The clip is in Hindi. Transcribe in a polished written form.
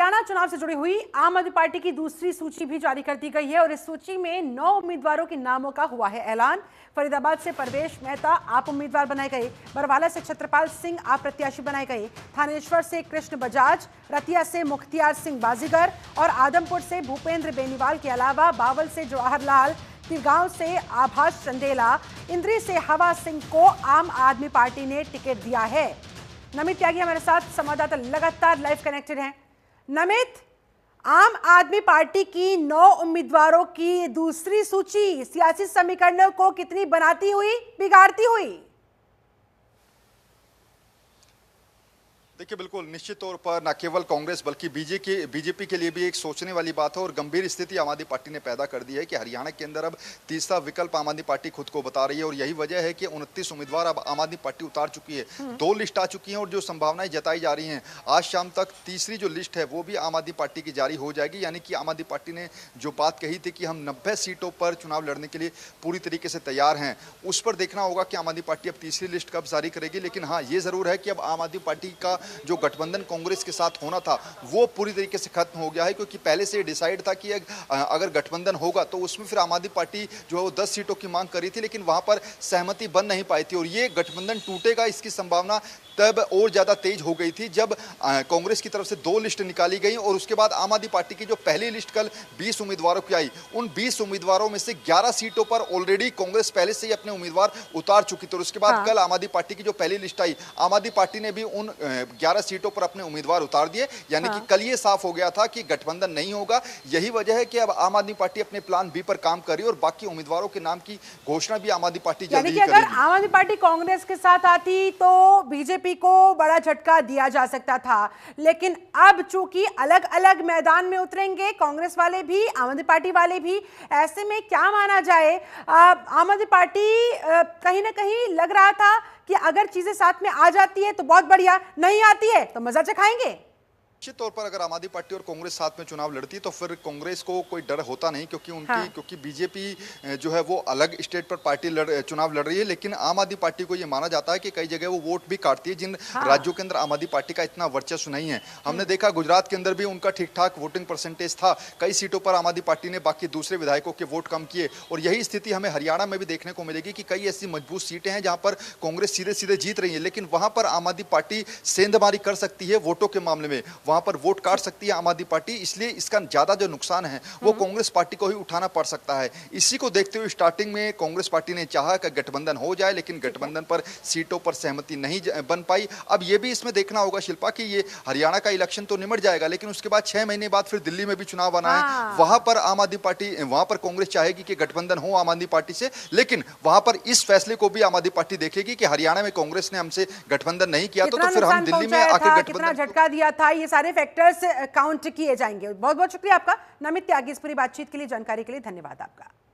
हरियाणा चुनाव से जुड़ी हुई आम आदमी पार्टी की दूसरी सूची भी जारी कर दी गई है और इस सूची में 9 उम्मीदवारों के नामों का हुआ है ऐलान। फरीदाबाद से परवेश मेहता आप उम्मीदवार बनाए गए, बरवाला से छत्रपाल सिंह आप प्रत्याशी बनाए गए, थानेश्वर से कृष्ण बजाज, रतिया से मुख्तियार सिंह बाजीगर और आदमपुर से भूपेंद्र बेनीवाल के अलावा बावल से जवाहर लाल, तिरगांव से आभास चंदेला, इंद्री से हवा सिंह को आम आदमी पार्टी ने टिकट दिया है। नमित त्यागी हमारे साथ संवाददाता लगातार लाइव कनेक्टेड हैं। नमित, आम आदमी पार्टी की 9 उम्मीदवारों की दूसरी सूची सियासी समीकरणों को कितनी बनाती हुई, बिगाड़ती हुई? देखिए, बिल्कुल निश्चित तौर पर न केवल कांग्रेस बल्कि बीजेपी के लिए भी एक सोचने वाली बात है और गंभीर स्थिति आम आदमी पार्टी ने पैदा कर दी है कि हरियाणा के अंदर अब तीसरा विकल्प आम आदमी पार्टी खुद को बता रही है और यही वजह है कि 29 उम्मीदवार अब आम आदमी पार्टी उतार चुकी है। 2 लिस्ट आ चुकी हैं और जो संभावनाएं जताई जा रही हैं, आज शाम तक तीसरी जो लिस्ट है वो भी आम आदमी पार्टी की जारी हो जाएगी। यानी कि आम आदमी पार्टी ने जो बात कही थी कि हम 90 सीटों पर चुनाव लड़ने के लिए पूरी तरीके से तैयार हैं, उस पर देखना होगा कि आम आदमी पार्टी अब तीसरी लिस्ट कब जारी करेगी। लेकिन हाँ, ये जरूर है कि अब आम आदमी पार्टी का जो गठबंधन कांग्रेस के साथ होना था वो पूरी तरीके से खत्म हो गया है, क्योंकि पहले से डिसाइड था कि अगर गठबंधन होगा तो उसमें फिर आम आदमी पार्टी जो है वो 10 सीटों की मांग करी थी, लेकिन वहां पर सहमति बन नहीं पाई थी और ये गठबंधन टूटेगा इसकी संभावना तब और ज्यादा तेज हो गई थी जब कांग्रेस की तरफ से 2 लिस्ट निकाली गई और उसके बाद आम आदमी पार्टी की जो पहली लिस्ट कल 20 उम्मीदवारों की आई, उन 20 उम्मीदवारों में से 11 सीटों पर ऑलरेडी कांग्रेस पहले से ही अपने उम्मीदवार उतार चुकी थी और उसके बाद कल आम आदमी पार्टी की जो पहली लिस्ट आई, आम आदमी पार्टी ने भी उन 11 सीटों पर अपने उम्मीदवार उतार दिए। यानी कि कल ये साफ हो गया था कि गठबंधन नहीं होगा। यही वजह है कि अब आम आदमी पार्टी अपने प्लान बी पर काम कर रही है और बाकी उम्मीदवारों के नाम की घोषणा भी आम आदमी पार्टी जल्दी ही करेगी। अगर आम आदमी पार्टी कांग्रेस के साथ आती तो बीजेपी को बड़ा झटका दिया जा सकता था, लेकिन अब चूंकि अलग अलग मैदान में उतरेंगे कांग्रेस वाले भी, आम आदमी पार्टी वाले भी, ऐसे में क्या माना जाए, आम आदमी पार्टी कहीं ना कहीं लग रहा था कि अगर चीजें साथ में आ जाती है तो बहुत बढ़िया, नहीं आती है तो मजा चखाएंगे। निश्चित तौर पर अगर आम आदमी पार्टी और कांग्रेस साथ में चुनाव लड़ती है तो फिर कांग्रेस को कोई डर होता नहीं, क्योंकि बीजेपी जो है वो अलग स्टेट पर पार्टी चुनाव लड़ रही है, लेकिन आम आदमी पार्टी को ये माना जाता है कि कई जगह वो वोट भी काटती है जिन राज्यों के अंदर आम आदमी पार्टी का इतना वर्चस्व नहीं है। हमने देखा गुजरात के अंदर भी उनका ठीक ठाक वोटिंग परसेंटेज था, कई सीटों पर आम आदमी पार्टी ने बाकी दूसरे विधायकों के वोट कम किए और यही स्थिति हमें हरियाणा में भी देखने को मिलेगी कि कई ऐसी मजबूत सीटें हैं जहां पर कांग्रेस सीधे सीधे जीत रही है, लेकिन वहां पर आम आदमी पार्टी सेंधमारी कर सकती है वोटों के मामले में, वहां पर वोट काट सकती है आम आदमी पार्टी। इसलिए इसका ज्यादा जो नुकसान है वो कांग्रेस पार्टी को ही उठाना पड़ सकता है। इसी को देखते हुए स्टार्टिंग में कांग्रेस पार्टी ने चाहा कि गठबंधन हो जाए, लेकिन गठबंधन पर सीटों पर सहमति नहीं बन पाई। अब ये भी इसमें देखना होगा शिल्पा कि ये हरियाणा का इलेक्शन तो निमट जाएगा, लेकिन उसके बाद 6 महीने बाद फिर दिल्ली में भी चुनाव आना है। वहां पर आम आदमी पार्टी, वहां पर कांग्रेस चाहेगी कि गठबंधन हो आम आदमी पार्टी से, लेकिन वहां पर इस फैसले को भी आम आदमी पार्टी देखेगी कि हरियाणा में कांग्रेस ने हमसे गठबंधन नहीं किया तो फिर हम दिल्ली में आके गठबंधन झटका दिया था। ये सारे फैक्टर्स काउंट किए जाएंगे। बहुत बहुत शुक्रिया आपका नमित त्यागी, इस पूरी बातचीत के लिए, जानकारी के लिए धन्यवाद आपका।